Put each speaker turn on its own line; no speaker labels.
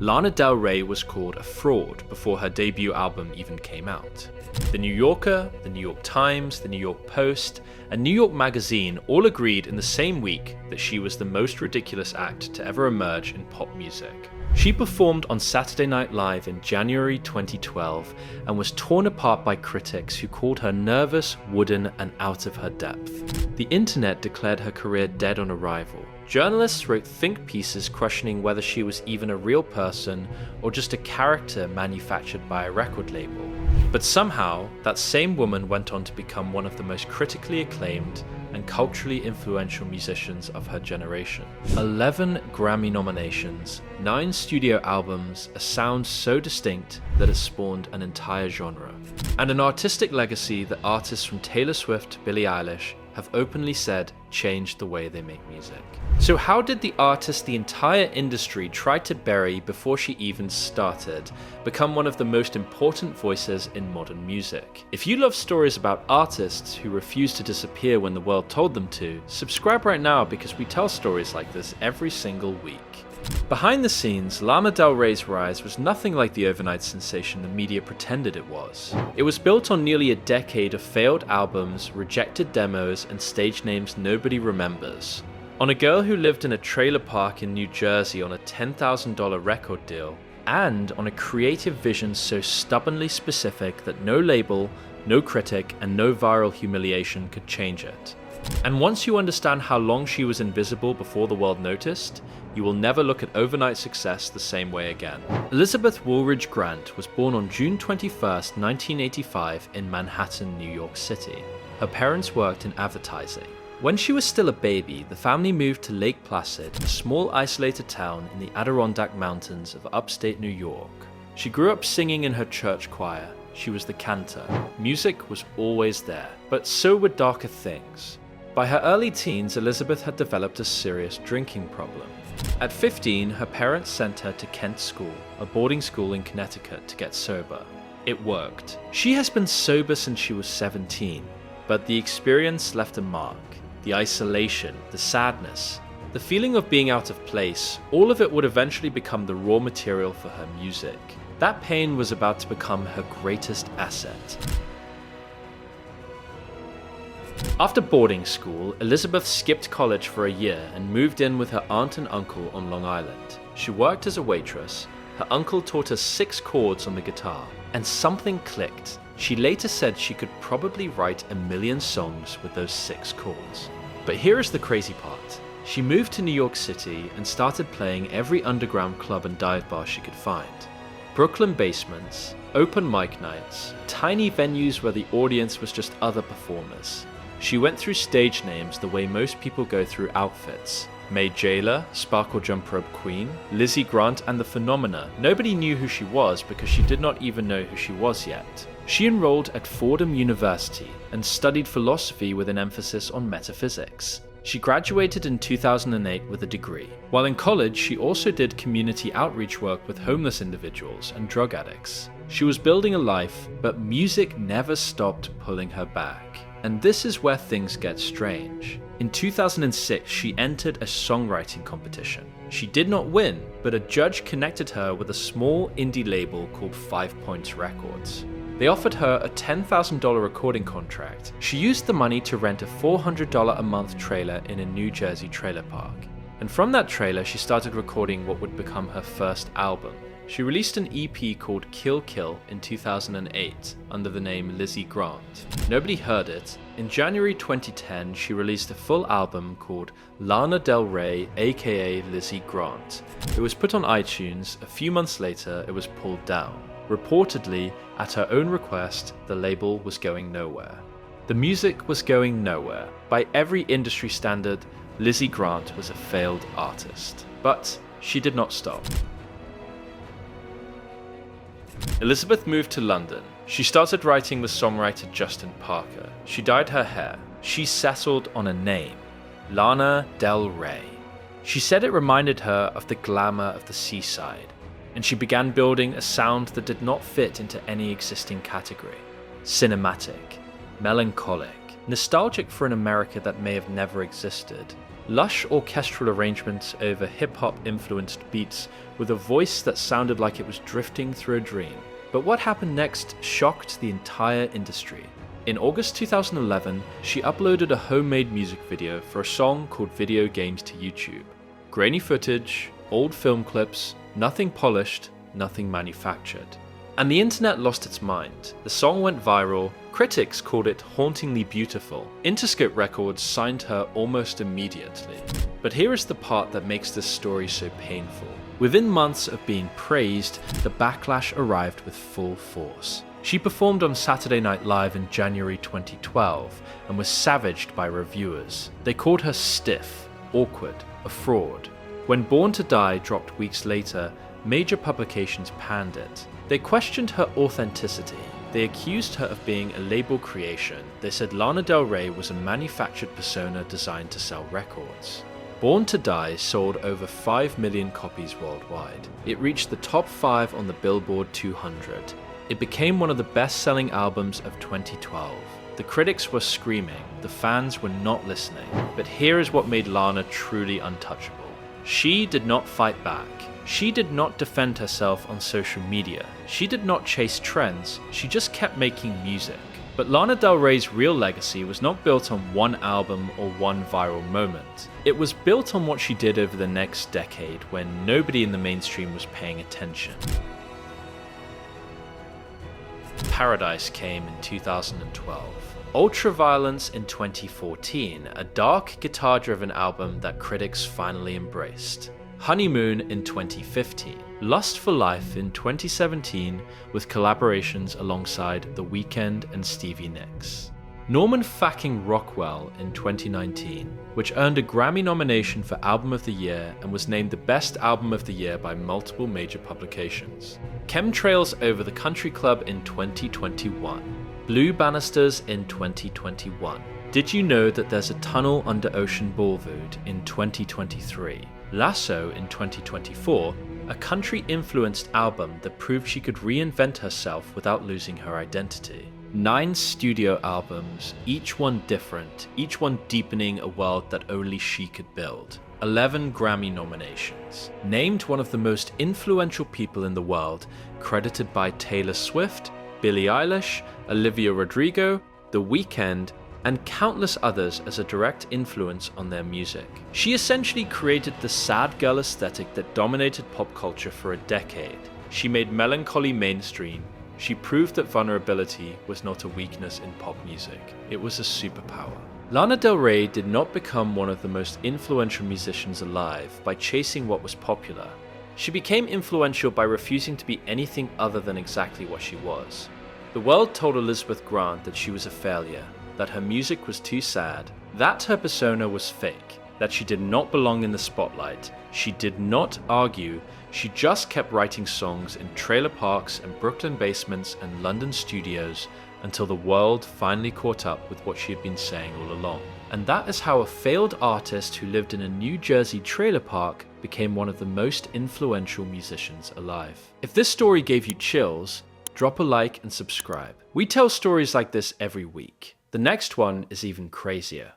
Lana Del Rey was called a fraud before her debut album even came out. The New Yorker, the New York Times, the New York Post, and New York Magazine all agreed in the same week that she was the most ridiculous act to ever emerge in pop music. She performed on Saturday Night Live in January 2012 and was torn apart by critics who called her nervous, wooden, and out of her depth. The internet declared her career dead on arrival. Journalists wrote think pieces questioning whether she was even a real person or just a character manufactured by a record label. But somehow, that same woman went on to become one of the most critically acclaimed and culturally influential musicians of her generation. 11 Grammy nominations, 9 studio albums, a sound so distinct that it spawned an entire genre, and an artistic legacy that artists from Taylor Swift to Billie Eilish have openly said changed the way they make music. So how did the artist the entire industry tried to bury before she even started become one of the most important voices in modern music? If you love stories about artists who refused to disappear when the world told them to, subscribe right now because we tell stories like this every single week. Behind the scenes, Lana Del Rey's rise was nothing like the overnight sensation the media pretended it was. It was built on nearly a decade of failed albums, rejected demos, and stage names nobody remembers. On a girl who lived in a trailer park in New Jersey on a $10,000 record deal, and on a creative vision so stubbornly specific that no label, no critic, and no viral humiliation could change it. And once you understand how long she was invisible before the world noticed, you will never look at overnight success the same way again. Elizabeth Woolridge Grant was born on June 21, 1985 in Manhattan, New York City. Her parents worked in advertising. When she was still a baby, the family moved to Lake Placid, a small isolated town in the Adirondack Mountains of upstate New York. She grew up singing in her church choir. She was the cantor. Music was always there, but so were darker things. By her early teens, Elizabeth had developed a serious drinking problem. At 15, her parents sent her to Kent School, a boarding school in Connecticut, to get sober. It worked. She has been sober since she was 17, but the experience left a mark. The isolation, the sadness, the feeling of being out of place, all of it would eventually become the raw material for her music. That pain was about to become her greatest asset. After boarding school, Elizabeth skipped college for a year and moved in with her aunt and uncle on Long Island. She worked as a waitress. Her uncle taught her 6 chords on the guitar, and something clicked. She later said she could probably write 1 million songs with those 6 chords. But here is the crazy part. She moved to New York City and started playing every underground club and dive bar she could find. Brooklyn basements, open mic nights, tiny venues where the audience was just other performers. She went through stage names the way most people go through outfits. May Jailer, Sparkle Jump Rope Queen, Lizzy Grant, and The Phenomena. Nobody knew who she was because she did not even know who she was yet. She enrolled at Fordham University and studied philosophy with an emphasis on metaphysics. She graduated in 2008 with a degree. While in college, she also did community outreach work with homeless individuals and drug addicts. She was building a life, but music never stopped pulling her back. And this is where things get strange. In 2006, she entered a songwriting competition. She did not win, but a judge connected her with a small indie label called 5 Points Records. They offered her a $10,000 recording contract. She used the money to rent a $400 a month trailer in a New Jersey trailer park. And from that trailer, she started recording what would become her first album. She released an EP called Kill Kill in 2008 under the name Lizzy Grant. Nobody heard it. In January 2010, she released a full album called Lana Del Rey, aka Lizzy Grant. It was put on iTunes. A few months later, it was pulled down. Reportedly, at her own request, the label was going nowhere. The music was going nowhere. By every industry standard, Lizzy Grant was a failed artist. But she did not stop. Elizabeth moved to London. She started writing with songwriter Justin Parker. She dyed her hair. She settled on a name, Lana Del Rey. She said it reminded her of the glamour of the seaside, and she began building a sound that did not fit into any existing category. Cinematic, melancholic, nostalgic for an America that may have never existed. Lush orchestral arrangements over hip-hop influenced beats with a voice that sounded like it was drifting through a dream. But what happened next shocked the entire industry. In August 2011, she uploaded a homemade music video for a song called Video Games to YouTube. Grainy footage, old film clips, nothing polished, nothing manufactured. And the internet lost its mind. The song went viral, critics called it hauntingly beautiful. Interscope Records signed her almost immediately. But here is the part that makes this story so painful. Within months of being praised, the backlash arrived with full force. She performed on Saturday Night Live in January 2012 and was savaged by reviewers. They called her stiff, awkward, a fraud. When Born to Die dropped weeks later, major publications panned it. They questioned her authenticity. They accused her of being a label creation. They said Lana Del Rey was a manufactured persona designed to sell records. Born to Die sold over 5 million copies worldwide. It reached the top 5 on the Billboard 200. It became one of the best-selling albums of 2012. The critics were screaming, the fans were not listening. But here is what made Lana truly untouchable. She did not fight back. She did not defend herself on social media. She did not chase trends. She just kept making music. But Lana Del Rey's real legacy was not built on one album or one viral moment. It was built on what she did over the next decade when nobody in the mainstream was paying attention. Paradise came in 2012. Ultraviolence in 2014, a dark guitar-driven album that critics finally embraced. Honeymoon in 2015, Lust for Life in 2017 with collaborations alongside The Weeknd and Stevie Nicks. Norman fucking Rockwell in 2019, which earned a Grammy nomination for Album of the Year and was named the Best Album of the Year by multiple major publications. Chemtrails Over the Country Club in 2021. Blue Banisters in 2021. Did you know that there's a tunnel under Ocean Boulevard in 2023? Lasso in 2024, a country-influenced album that proved she could reinvent herself without losing her identity. 9 studio albums, each one different, each one deepening a world that only she could build. 11 Grammy nominations. Named one of the most influential people in the world, credited by Taylor Swift, Billie Eilish, Olivia Rodrigo, The Weeknd, and countless others as a direct influence on their music. She essentially created the sad girl aesthetic that dominated pop culture for a decade. She made melancholy mainstream. She proved that vulnerability was not a weakness in pop music. It was a superpower. Lana Del Rey did not become one of the most influential musicians alive by chasing what was popular. She became influential by refusing to be anything other than exactly what she was. The world told Elizabeth Grant that she was a failure, that her music was too sad, that her persona was fake, that she did not belong in the spotlight. She did not argue, she just kept writing songs in trailer parks and Brooklyn basements and London studios until the world finally caught up with what she had been saying all along. And that is how a failed artist who lived in a New Jersey trailer park became one of the most influential musicians alive. If this story gave you chills, drop a like and subscribe. We tell stories like this every week. The next one is even crazier.